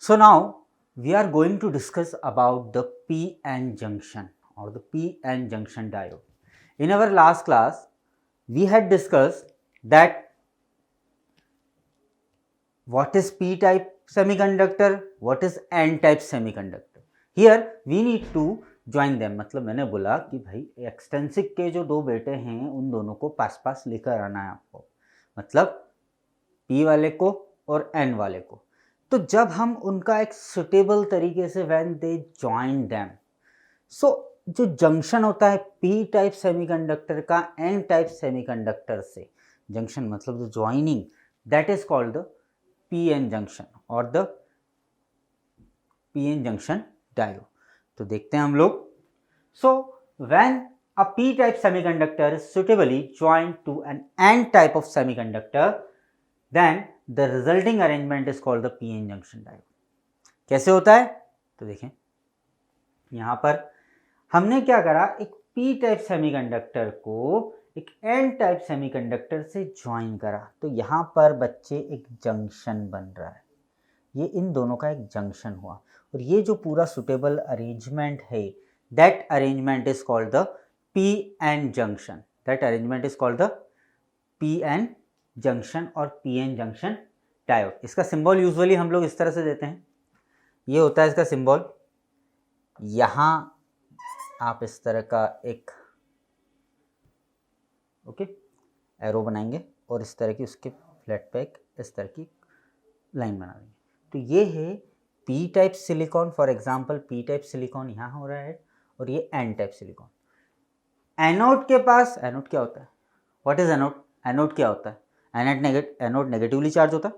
So now we are going to discuss about the p-n junction or the p-n junction diode. In our last class, we had discussed that what is p-type semiconductor, what is n-type semiconductor. Here we need to join them. मतलब मैंने बोला कि भाई extrinsic के जो दो बेटे हैं उन दोनों को पास पास लेकर आना है आपको, मतलब p वाले को और n वाले को। तो जब हम उनका एक सुटेबल तरीके से when they join them, so जो जंक्शन होता है पी टाइप सेमीकंडक्टर का एन टाइप सेमीकंडक्टर से, जंक्शन मतलब the joining, that is called the P N junction और the P N junction diode. तो देखते हैं हम लोग। So when a p type semiconductor is suitably joined to an n type of semiconductor, then the resulting arrangement is called the p-n junction diode. कैसे होता है तो देखें, यहाँ पर हमने क्या करा, एक p टाइप सेमीकंडक्टर को एक n टाइप सेमीकंडक्टर से ज्वाइन करा। तो यहाँ पर बच्चे एक जंक्शन बन रहा है, ये इन दोनों का एक जंक्शन हुआ और ये जो पूरा सुटेबल अरेंजमेंट है, that arrangement is called the p-n junction. That arrangement is called the p-n junction और p-n junction डायोड। इसका सिंबल यूजुअली हम लोग इस तरह से देते हैं, ये होता है इसका सिंबल। यहाँ आप इस तरह का एक एरो बनाएंगे और इस तरह की उसके फ्लैट पे इस तरह की लाइन बना देंगे। तो ये है p type silicon, for example p type silicon यहाँ हो रहा है और ये n टाइप सिलिकॉन। एनोड के पास, एनोड क्या होता है, व्हाट इज एनोड, एनोड क्या होता है, एनोड नेगेटिवली चार्ज होता है,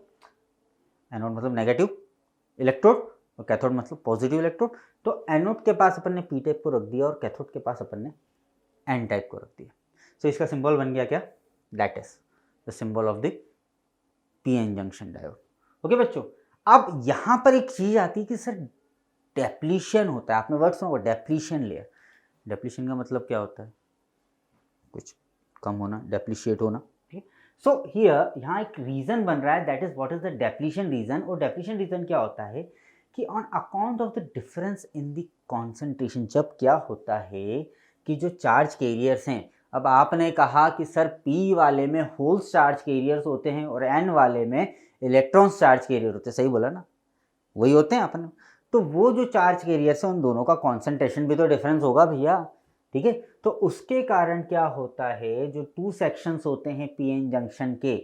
एनोड मतलब नेगेटिव इलेक्ट्रोड और कैथोड मतलब पॉजिटिव इलेक्ट्रोड। तो एनोड के पास अपन ने पी टाइप को रख दिया और कैथोड के पास अपन ने एन टाइप को रख दिया। सो इसका सिंबल बन गया क्या, that is the symbol of the P-N junction diode. Okay बच्चों, अब यहाँ पर एक चीज आती है कि सर डेप्लीशन होता है, आपने वर्ड सुना होगा डेप्लीशन लेयर। डेप्लीशन का मतलब क्या होता है, कुछ कम होना, डेप्लीशिएट होना। ठीक, सो हियर यहाँ एक रीजन बन रहा है, that is what is the depletion region. और डेप्लीशन रीजन क्या होता है कि on account of the difference in the concentration, जब क्या होता है कि जो चार्ज कैरियर्स हैं, अब आपने कहा कि सर P वाले में होल्स चार्ज कैरियर्स होते हैं और N वाले में इलेक्ट्रॉन्स चार्ज कैरियर होते हैं, सही बोला ना, वही होते हैं अपन। तो वो जो चार्ज कैरियर्स हैं उन दोनों का कॉन्सेंट्रेशन भी तो डिफरेंस होगा भैया, ठीक है। तो उसके कारण क्या होता है, जो टू सेक्शंस होते हैं पी-एन जंक्शन के,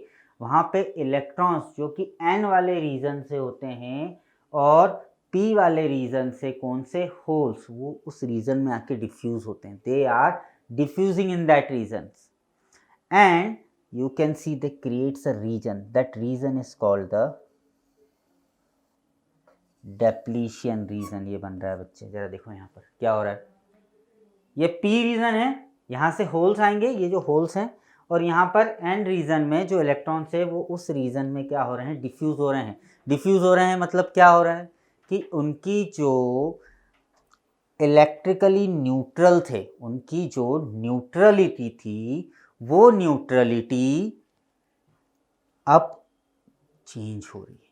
वहाँ पे इलेक्ट्रॉन्स जो कि N वाले रीजन से होते हैं और P वाले रीजन से कौन से होल्स, वो उस रीजन में आके डिफ्यूज होते हैं, they are diffusing in that region and you can see they creates a region, that region is called the depletion region। ये बन रहा है बच्चे, जरा देखो यहाँ पर क्या हो रहा है, ये P रीजन है, यहाँ से होल्स आएंगे, ये जो होल्स हैं, और यहाँ पर N रीजन में जो इलेक्ट्रॉन्स है वो उस रीजन में क्या हो रहे हैं, डिफ्यूज हो रहे हैं। डिफ्यूज हो रहे हैं मतलब क्या हो रहा है कि उनकी जो इलेक्ट्रिकली न्यूट्रल थे, उनकी जो न्यूट्रलिटी थी, वो न्यूट्रलिटी अब चेंज हो रही है।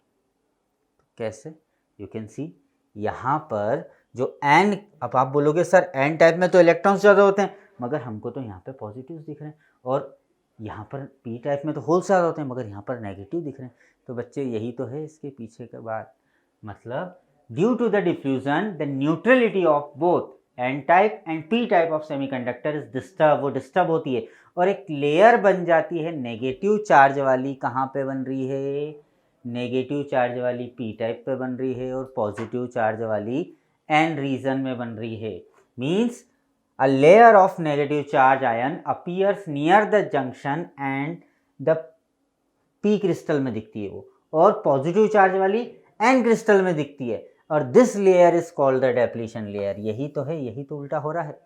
कैसे, यू कैन सी यहाँ पर जो N, अब आप बोलोगे सर N टाइप में तो इलेक्ट्रॉन्स ज़्यादा होते हैं, मगर हमको तो यहाँ पे पॉजिटिव दिख रहे हैं, और यहाँ पर P टाइप में तो होल्स ज़्यादा होते हैं मगर यहाँ पर नेगेटिव दिख रहे हैं। तो बच्चे यही तो है इसके पीछे का बात, मतलब due to the diffusion the neutrality of both N type and P type of semiconductor is disturb, वो डिस्टर्ब होती है और एक लेयर बन जाती है नेगेटिव चार्ज वाली। कहाँ पे बन रही है, नेगेटिव चार्ज वाली P टाइप पे बन रही है और पॉजिटिव चार्ज वाली N रीजन में बन रही है। Means a layer of negative charge ion appears near the junction and the P crystal में दिखती है वो, और पॉजिटिव चार्ज वाली N क्रिस्टल में दिखती है, और this layer is called the depletion layer. यही तो है, यही तो उल्टा हो रहा है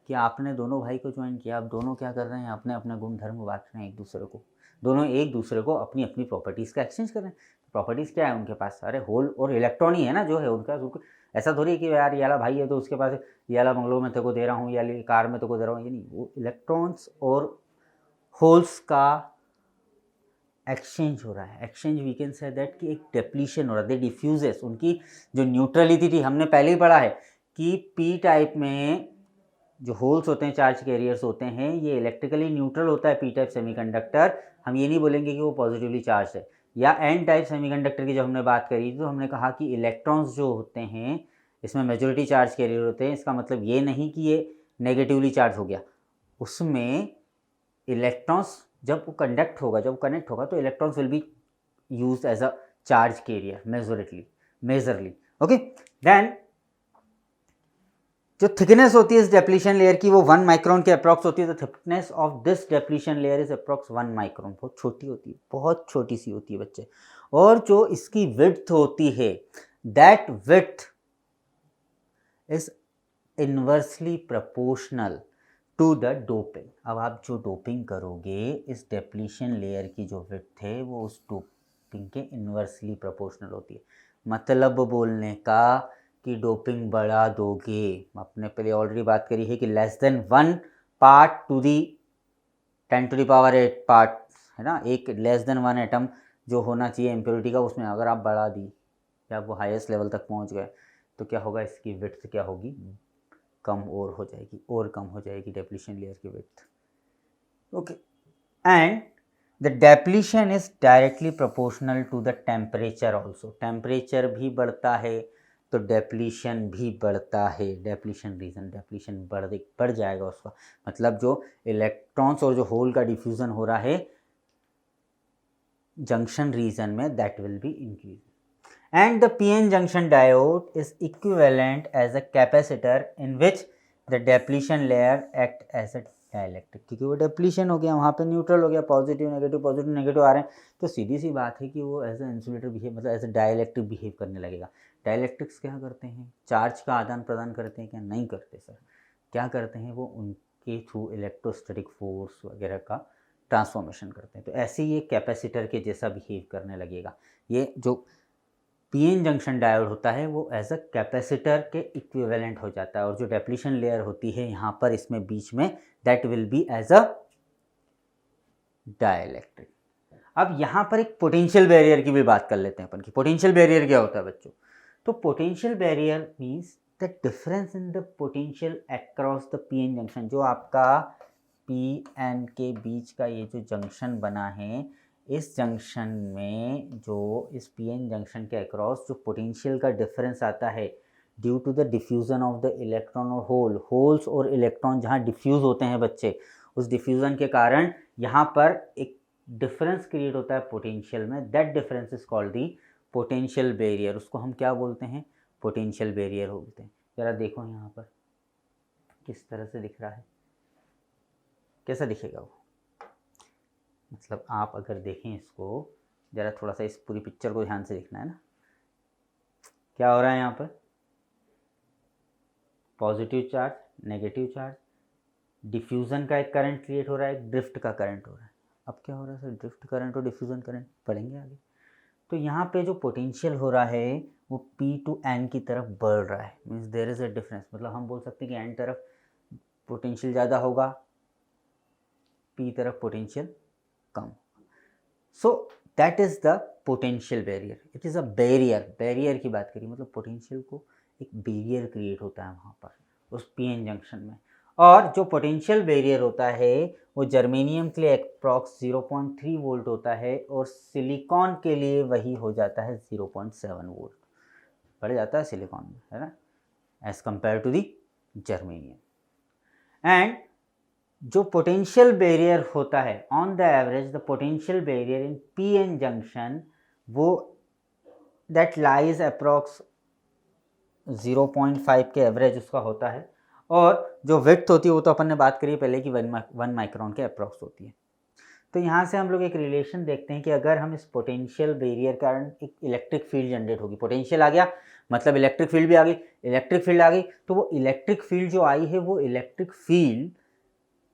कि आपने दोनों भाई को ज्वाइन किया, आप दोनों क्या कर रहे हैं, अपने अपने गुण धर्म बांट रहे हैं एक दूसरे को, दोनों एक दूसरे को अपनी अपनी प्रॉपर्टीज़ का एक्सचेंज कर रहे हैं। प्रॉपर्टीज़ क्या है उनके पास, अरे होल और इलेक्ट्रॉन ही है ना जो है उनका। ऐसा थोड़ी कि यार ये वाला भाई है तो उसके पास ये वाला बंगलो में तेरे को दे रहा हूँ, या कार में तेरे को दे रहा हूँ, ये नहीं, वो इलेक्ट्रॉन्स और होल्स का एक्सचेंज हो रहा है। Exchange we can say that कि एक डेप्लीशन हो रहा है, दे डिफ्यूजेस, उनकी जो न्यूट्रलिटी थी, हमने पहले ही पढ़ा है कि पी टाइप में जो होल्स होते हैं, चार्ज कैरियर्स होते हैं, ये इलेक्ट्रिकली न्यूट्रल होता है पी टाइप सेमीकंडक्टर। हम ये नहीं बोलेंगे कि वो पॉजिटिवली चार्ज है। या एन टाइप सेमीकंडक्टर की जब हमने बात करी तो हमने कहा कि इलेक्ट्रॉन्स जो होते हैं इसमें मेजॉरिटी चार्ज कैरियर होते हैं। इसका मतलब ये नहीं कि ये नेगेटिवली चार्ज हो गया, उसमें इलेक्ट्रॉन्स जब वो कंडक्ट होगा, जब कनेक्ट होगा तो electrons will be use as a charge carrier majorly. Okay, then जो थिकनेस होती है इस डेप्लीशन लेयर की वो 1 माइक्रोन के अप्रॉक्स होती है। तो thickness of this depletion layer is approx 1 micron. बहुत छोटी होती है, बहुत छोटी सी होती है बच्चे। और जो इसकी विड्थ होती है, that width is inversely proportional to the doping. अब आप जो डोपिंग करोगे, इस डेप्लीशन लेयर की जो विड्थ है वो उस डोपिंग के इनवर्सली प्रोपोर्शनल होती है। मतलब बोलने का कि डोपिंग बढ़ा दोगे, आपने पहले ऑलरेडी बात करी है कि less than 1 part to the 10⁸ part है ना, एक लेस देन 1 एटम जो होना चाहिए इम्प्योरिटी का, उसमें अगर आप बढ़ा दी या वो हाईएस्ट लेवल तक पहुंच गए तो क्या होगा, इसकी विड्थ क्या होगी, कम और हो जाएगी, और कम हो जाएगी डेप्लीशन लेयर की width. Okay, and the depletion is directly proportional to the temperature also. Temperature भी बढ़ता है तो डेप्लीशन भी बढ़ता है। डेप्लीशन रीजन, डेप्लीशन बढ़ जाएगा उसका। मतलब जो इलेक्ट्रॉन्स और जो होल का डिफ्यूजन हो रहा है जंक्शन रीजन में, that will be increase. And the PN junction diode is equivalent as a capacitor in which the depletion layer act as a dielectric. क्योंकि वो डेप्लीशन हो गया, वहाँ पे न्यूट्रल हो गया, पॉजिटिव नेगेटिव आ रहे हैं, तो सीधी सी बात है कि वो एज ए इंसुलेटर बिहेव, मतलब एज ए डायइलेक्ट्रिक बिहेव करने लगेगा। डायइलेक्ट्रिक्स क्या करते हैं, चार्ज का आदान प्रदान करते हैं क्या, नहीं करते सर। क्या करते हैं वो, उनके थ्रू इलेक्ट्रोस्टैटिक फोर्स वगैरह का ट्रांसफॉर्मेशन करते हैं। तो ऐसे ही ये कैपेसिटर के जैसा बिहेव करने लगेगा। ये जो पीएन जंक्शन डायोड होता है वो एज अ कैपेसिटर के इक्विवेलेंट हो जाता है, और जो डेप्लीशन लेयर होती है यहाँ पर इसमें बीच में, that will be as a dielectric. अब यहाँ पर एक पोटेंशियल बैरियर की भी बात कर लेते हैं अपन की। पोटेंशियल बैरियर क्या होता है बच्चों, तो potential barrier means the difference in the potential across the PN junction. जो आपका पी एन के बीच का ये जो जंक्शन बना है, इस जंक्शन में जो इस पीएन जंक्शन के अक्रॉस जो पोटेंशियल का डिफरेंस आता है due to the diffusion of the electron और होल्स और इलेक्ट्रॉन जहाँ डिफ्यूज होते हैं बच्चे, उस डिफ्यूजन के कारण यहाँ पर एक डिफरेंस क्रिएट होता है पोटेंशियल में। That difference is called the potential barrier. उसको हम क्या बोलते हैं, पोटेंशियल बैरियर बोलते हैं। जरा देखो यहाँ पर किस तरह से दिख रहा है, कैसा दिखेगा वो, मतलब आप अगर देखें इसको ज़रा थोड़ा सा, इस पूरी पिक्चर को ध्यान से देखना है ना। क्या हो रहा है यहाँ पर, positive charge, negative charge, diffusion का एक करंट क्रिएट हो रहा है, एक ड्रिफ्ट का करंट हो रहा है। अब क्या हो रहा है सर, ड्रिफ्ट करंट और डिफ्यूज़न करंट पढ़ेंगे आगे। तो यहाँ पे जो पोटेंशियल हो रहा है वो P टू N की तरफ बढ़ रहा है, means there is a difference. मतलब हम बोल सकते हैं कि N तरफ पोटेंशियल ज़्यादा होगा, P तरफ potential come. So that is the potential barrier. It is a barrier की बात करिए, मतलब पोटेंशियल को एक बैरियर क्रिएट होता है वहाँ पर उस पीएन जंक्शन में। और जो पोटेंशियल बैरियर होता है वो जर्मेनियम के लिए अप्रॉक्स 0.3 वोल्ट होता है, और सिलिकॉन के लिए वही हो जाता है 0.7 वोल्ट, बढ़ जाता है सिलिकॉन में, है ना, as compare to the germanium. And जो पोटेंशियल बैरियर होता है on the average, the potential barrier in PN junction वो दैट लाइज अप्रॉक्स 0.5 के एवरेज उसका होता है, और जो विड्थ होती है वो तो अपन ने बात करी पहले कि 1 माइक्रोन के अप्रॉक्स होती है। तो यहाँ से हम लोग एक रिलेशन देखते हैं कि अगर हम इस पोटेंशियल बैरियर के कारण एक इलेक्ट्रिक फील्ड जनरेट होगी, पोटेंशियल आ गया मतलब इलेक्ट्रिक फील्ड भी आ गई, इलेक्ट्रिक फील्ड आ गई तो वो इलेक्ट्रिक फील्ड जो आई है वो इलेक्ट्रिक फील्ड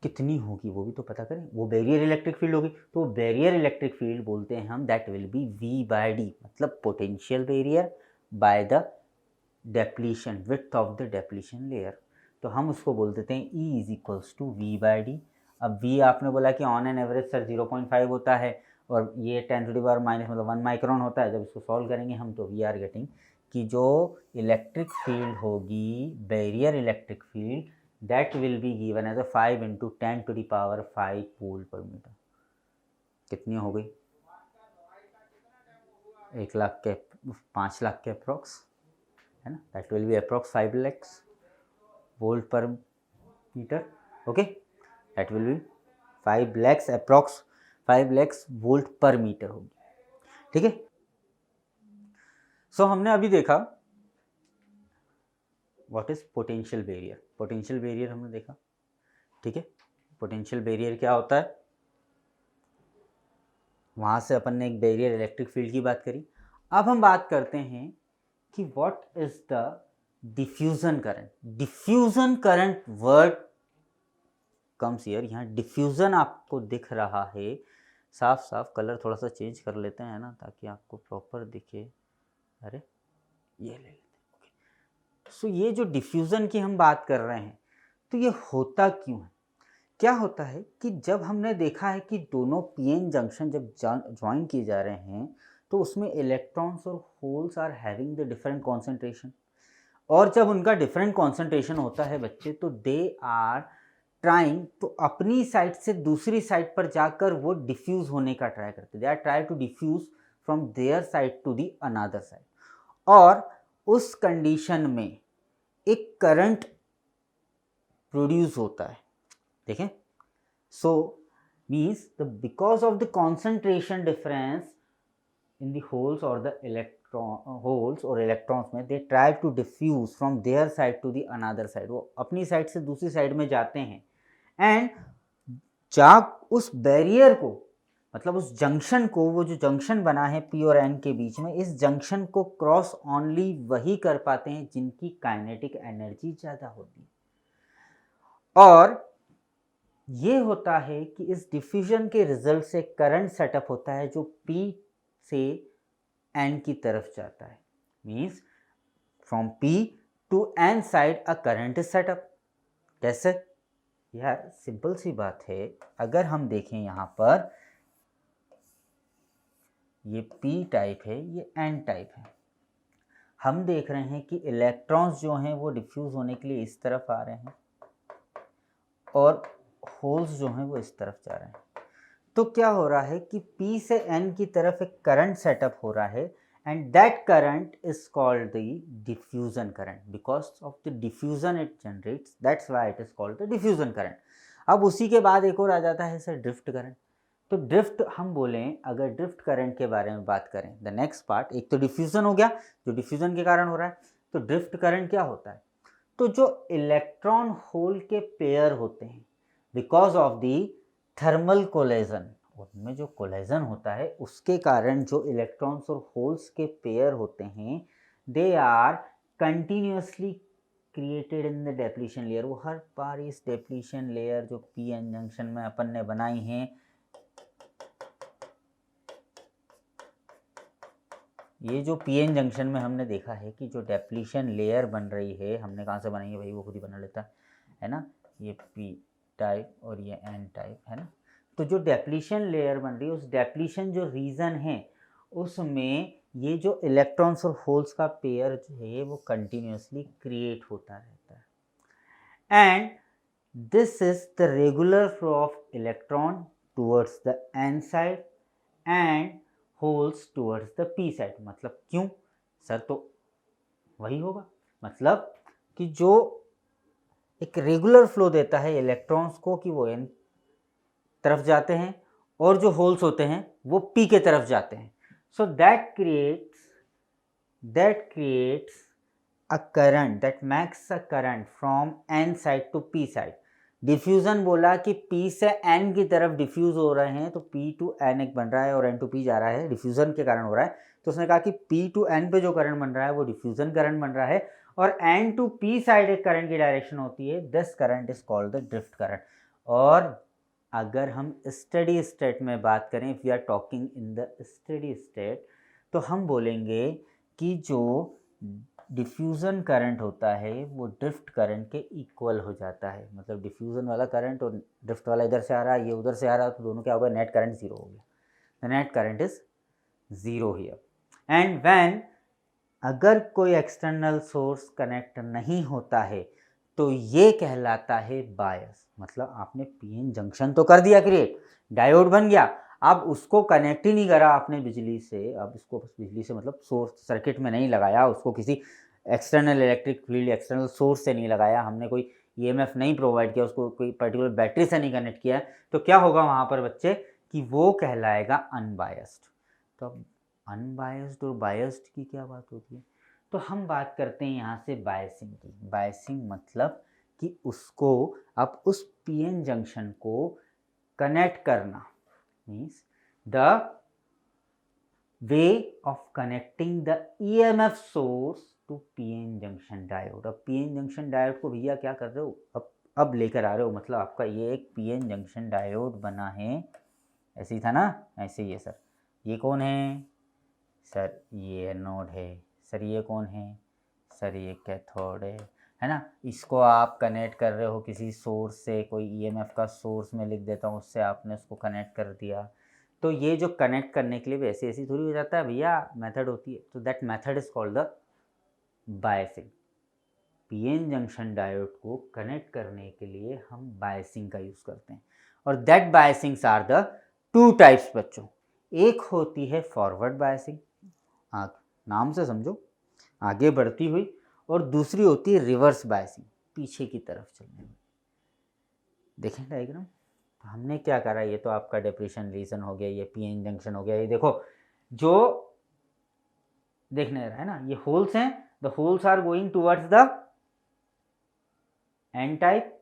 कितनी होगी वो भी तो पता करें। वो बैरियर इलेक्ट्रिक फील्ड होगी, तो बैरियर इलेक्ट्रिक फील्ड बोलते हैं हम, दैट विल बी V/D, मतलब potential barrier by the depletion, width of the depletion layer. तो हम उसको बोल देते हैं E = V/D। अब V आपने बोला कि ऑन एन एवरेज सर 0.5 होता है, और ये 10 टू द पावर माइनस मतलब 1 माइक्रोन होता है। जब इसको सॉल्व करेंगे हम तो वी आर गेटिंग कि जो इलेक्ट्रिक फील्ड होगी, barrier electric field, that will be given as a 5 into 10 to the power 5 coulomb per meter. कितनी हो गई? 1 लाख के 5 लाख के अप्रॉक्स, है ना। That will be approx 5 lakhs volt per metre. Okay, that will be 5 lakhs approx 5 lakhs volt per metre होगी। ठीक है। सो हमने अभी देखा what is potential barrier. Potential barrier हमने देखा। ठीक है, पोटेंशियल बैरियर क्या होता है, वहां से अपन ने एक बैरियर इलेक्ट्रिक फील्ड की बात करी। अब हम बात करते हैं कि what is the diffusion current. Diffusion current word comes here. यहाँ डिफ्यूजन आपको दिख रहा है साफ साफ। कलर थोड़ा सा चेंज कर लेते हैं ना, ताकि आपको प्रॉपर दिखे। अरे ये ले लेते हैं। सो ये जो डिफ्यूजन की हम बात कर रहे हैं, तो ये होता क्यों है? क्या होता है कि जब हमने देखा है कि दोनों पीएन जंक्शन जब ज्वाइन किए जा रहे हैं, तो उसमें इलेक्ट्रॉन्स और holes are having the different concentration. और जब उनका डिफरेंट कॉन्सेंट्रेशन होता है बच्चे, तो दे आर ट्राइंग, तो अपनी साइड से दूसरी साइड पर जाकर वो डिफ्यूज होने का ट्राई करते। They are try to diffuse from their side to the another side. और उस कंडीशन में एक करंट प्रोड्यूस होता है। देखें, so means the because of the concentration difference in the holes और द होल्स और इलेक्ट्रॉन्स में, they try to diffuse from their side to the another side. वो अपनी साइड से दूसरी साइड में जाते हैं एंड जब उस बैरियर को, मतलब उस जंक्शन को, वो जो जंक्शन बना है पी और एन के बीच में, इस जंक्शन को क्रॉस ओनली वही कर पाते हैं जिनकी काइनेटिक एनर्जी ज़्यादा होती है। और ये होता है कि इस डिफ्यूजन के रिजल्ट से करंट सेटअप होता है जो P से N की तरफ जाता है। Means from P to N side a current is set up. कैसे? यार सिंपल सी बात है। अगर हम देखें यहाँ पर, ये P टाइप है, ये N टाइप है। हम देख रहे हैं कि इलेक्ट्रॉन्स जो हैं वो डिफ्यूज होने के लिए इस तरफ आ रहे हैं और होल्स जो हैं वो इस तरफ जा रहे हैं। तो क्या हो रहा है कि P से N की तरफ एक करंट सेटअप हो रहा है and that current is called the diffusion current. Because of the diffusion it generates, that's why it is called the diffusion current. अब उसी के बाद एक और आ जाता है सर ड्रिफ्ट करंट। तो ड्रिफ्ट हम बोलें, अगर ड्रिफ्ट करंट के बारे में बात करें, द नेक्स्ट पार्ट, एक तो डिफ्यूजन हो गया जो डिफ्यूजन के कारण हो रहा है। तो ड्रिफ्ट करंट क्या होता है? तो जो इलेक्ट्रॉन होल के पेयर होते हैं, because of the thermal collagen, उनमें जो कोलेजन होता है उसके कारण जो इलेक्ट्रॉन्स और होल्स के पेयर होते हैं, they are continuously created in the depletion layer. वो हर बार इस डेप्लीशन लेयर जो पी एन जंक्शन में अपन ने बनाई है, ये जो पी एन जंक्शन में हमने देखा है कि जो डेप्लीशन लेयर बन रही है, हमने कहाँ से बनाई है भाई, वो खुद ही बना लेता है ना। ये पी टाइप और ये एन टाइप है ना। तो जो डेप्लीशन लेयर बन रही है, उस डेप्लीशन जो रीजन है उसमें ये जो इलेक्ट्रॉन्स और होल्स का पेयर जो है वो कंटिन्यूसली क्रिएट होता रहता है। And this is the regular flow of electron towards the N side and holes towards the P side. मतलब क्यों सर? तो वही होगा, मतलब कि जो एक रेगुलर फ्लो देता है इलेक्ट्रॉन्स को कि वो एन तरफ जाते हैं और जो होल्स होते हैं वो पी के तरफ जाते हैं। So that creates a current, that makes a current from N side to P side. Diffusion बोला कि P से N की तरफ डिफ्यूज हो रहे हैं, तो P टू N एक बन रहा है और N टू P जा रहा है, डिफ्यूजन के कारण हो रहा है। तो उसने कहा कि P टू N पे जो करंट बन रहा है वो डिफ्यूजन करंट बन रहा है और N टू P साइड एक करंट की डायरेक्शन होती है। This current is called the drift current. और अगर हम स्टेडी स्टेट में बात करें, if we are talking in the steady state, तो हम बोलेंगे कि जो डिफ्यूज़न करंट होता है वो ड्रिफ्ट करंट के इक्वल हो जाता है। मतलब डिफ्यूज़न वाला करंट और ड्रिफ्ट वाला इधर से आ रहा है, ये उधर से आ रहा है, तो दोनों क्या हो गया, नेट करंट ज़ीरो हो गया। The net current is 0 here. And when अगर कोई एक्सटर्नल सोर्स कनेक्ट नहीं होता है तो ये कहलाता है बायस। मतलब आपने पीएन जंक्शन तो कर दिया क्रिएट, डायोड बन गया, अब उसको कनेक्ट ही नहीं करा आपने बिजली से, अब उसको बिजली से मतलब सोर्स सर्किट में नहीं लगाया, उसको किसी external electric field external source से नहीं लगाया, हमने कोई ईएमएफ नहीं प्रोवाइड किया, उसको कोई पर्टिकुलर बैटरी से नहीं कनेक्ट किया, तो क्या होगा वहाँ पर बच्चे कि वो कहलाएगा अनबायस्ड। तो अब अनबायस्ड और बायस्ड की क्या बात होती है? तो हम बात करते हैं यहाँ से बायसिंग की। बायसिंग मतलब कि उसको अब उस पीएन जंक्शन को कनेक्ट करना, means the way of connecting the EMF source to PN junction diode. अब पीएन जंक्शन डायोड को भैया क्या कर रहे हो, अब लेकर आ रहे हो, मतलब आपका ये एक पीएन जंक्शन डायोड बना है, ऐसे ही था ना, ऐसे ही है सर। ये कौन है सर? ये एनोड है। सर ये कौन है? सर ये कैथोड है ना। इसको आप कनेक्ट कर रहे हो किसी सोर्स से, कोई ईएमएफ का सोर्स में लिख देता हूँ, उससे आपने उसको कनेक्ट कर दिया। तो ये जो कनेक्ट करने के लिए भी ऐसी थोड़ी हो जाता है भैया, मेथड होती है। तो that method is called the biasing. PN junction diode को कनेक्ट करने के लिए हम बायसिंग का यूज़ करते हैं। और that biasings are the two types बच्चों। एक होती है फॉरवर्ड बायसिंग, नाम से समझो आगे बढ़ती हुई, और दूसरी होती है रिवर्स बायसिंग, पीछे की तरफ चलने में। देखें डायग्राम, तो हमने क्या करा, ये तो आपका डिप्रेशन रीजन हो गया, ये पीएन जंक्शन हो गया, ये देखो जो देखने रहा है ना, ये होल्स हैं, the holes are going towards the N type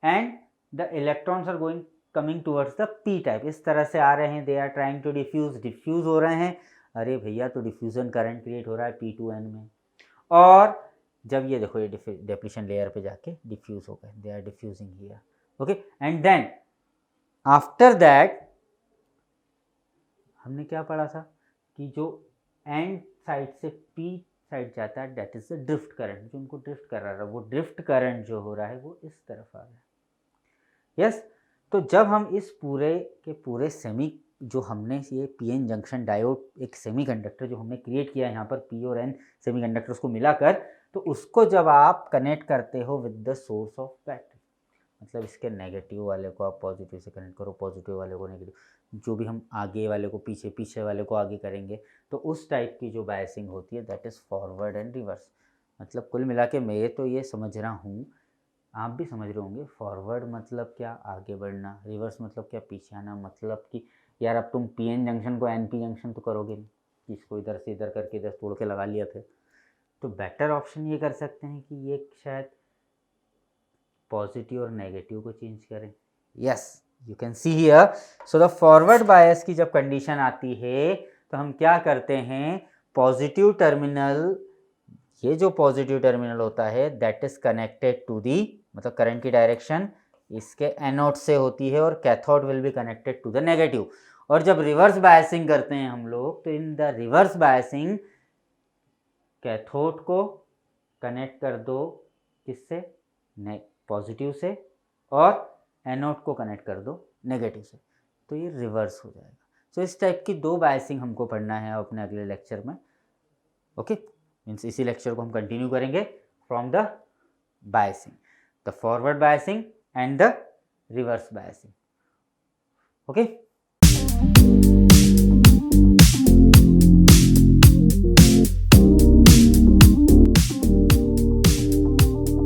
and the electrons are going coming towards the P type. इस तरह से आ रहे हैं, they are trying to diffuse हो रहे हैं। अरे भैया तो डिफ्यूजन करंट क्रिएट हो रहा है P2N में, और जब ये देखो ये डिप्लीशन लेयर पे जाके डिफ्यूज हो गए, they are diffusing here, okay. And then after that हमने क्या पढ़ा था कि जो एंड साइड से पी साइड जाता है, that is the drift current, जो उनको ड्रिफ्ट कर रहा है, वो ड्रिफ्ट करंट जो हो रहा है वो इस तरफ आ रहा है। यस, तो जब हम इस पूरे के पूरे सेमी, जो हमने ये पीएन जंक्शन डायोड एक सेमीकंडक्टर जो हमने क्रिएट किया है यहाँ पर, पी और एन सेमीकंडक्टर्स को मिलाकर, तो उसको जब आप कनेक्ट करते हो with the source of battery, मतलब इसके नेगेटिव वाले को आप पॉजिटिव से कनेक्ट करो, पॉजिटिव वाले को नेगेटिव, जो भी हम आगे वाले को पीछे, पीछे वाले को आगे करेंगे, तो उस टाइप की जो बायसिंग होती है that is forward and reverse. मतलब कुल मिला के मैं तो ये समझ रहा हूँ, आप भी समझ रहे होंगे, फॉरवर्ड मतलब क्या, आगे बढ़ना, रिवर्स मतलब क्या, पीछे आना। मतलब कि यार अब तुम पीएन जंक्शन को एनपी जंक्शन तो करोगे नहीं, इसको इधर से इधर करके इधर तोड़ के लगा लिया फिर। तो बेटर ऑप्शन ये कर सकते हैं कि ये शायद पॉजिटिव और नेगेटिव को चेंज करें। Yes, you can see here. So the forward bias की जब कंडीशन आती है तो हम क्या करते हैं, पॉजिटिव टर्मिनल, ये जो पॉजिटिव टर्मिनल होता है that is connected to the, मतलब करंट की डायरेक्शन इसके एनोड से होती है, और cathode will be connected to the negative. और जब रिवर्स बायसिंग करते हैं हम लोग, तो in the reverse biasing cathode को कनेक्ट कर दो किससे, पॉजिटिव से, और एनोड को कनेक्ट कर दो नेगेटिव से, तो ये रिवर्स हो जाएगा। तो इस टाइप की दो बायसिंग हमको पढ़ना है अपने अगले लेक्चर में, ओके। मीन्स इसी लेक्चर को हम कंटिन्यू करेंगे from the biasing, the forward biasing and the reverse biasing, okay.